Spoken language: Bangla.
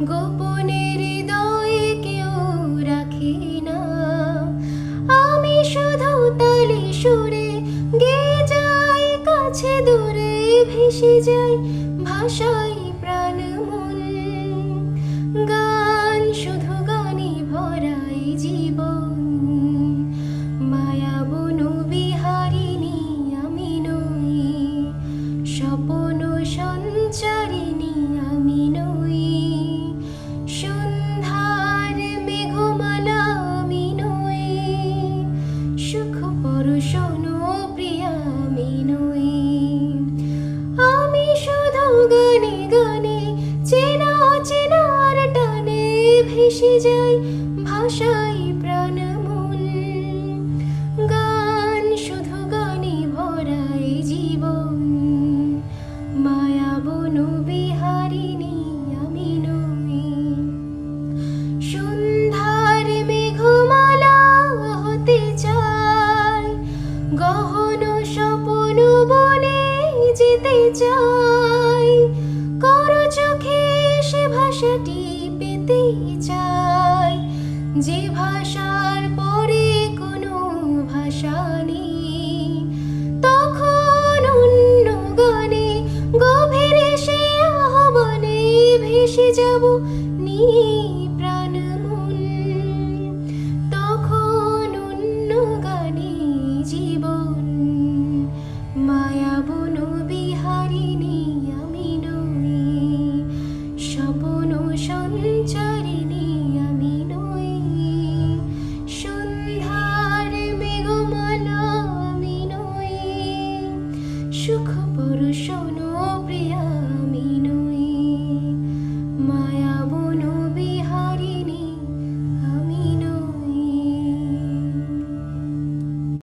গোপনে হৃদয়ে কেউ রাখি না। আমি শুধু তালে সুরে গেয়ে যাই, কাছে দূরে ভেসে যাই, ভাষাই প্রাণ মন। গান শুধু গানে ভরাই জীবন, মায়া বনু বিহারিণী আমি নই, স্বপ্ন সঞ্চারিণী আমি নই, সন্ধ্যার মেঘমালা আমি নই, সুখ পরশন প্রিয়া আমি নই। আমি শুধু গানে গানে চেনা অচেনার টানে ভেসে যাই, ভাষাই প্রাণ মন। গান শুধু গানে ভরাই জীবন, মায়া বনু বিহারিণী আমি নই। সন্ধ্যার মেঘমালা হতে চাই, গহন স্বপ্ন বনে যেতে চাই, করো চোখে সে ভাষাটি পেতে চাই, যে ভাষার পরে কোনো ভাষা নেই। তখন অন্য গানে গভীরে সে আহ্বানে ভেসে যাব নিয়ে প্রাণ মন। তখন অন্য গানে জীবন, মায়া বনু বিহারিণী আমি নই, স্বপ্ন সঞ্চারিণী আমি নই, সন্ধ্যার মেঘমালা আমি নই, সুখ পরশন প্রিয়া আমি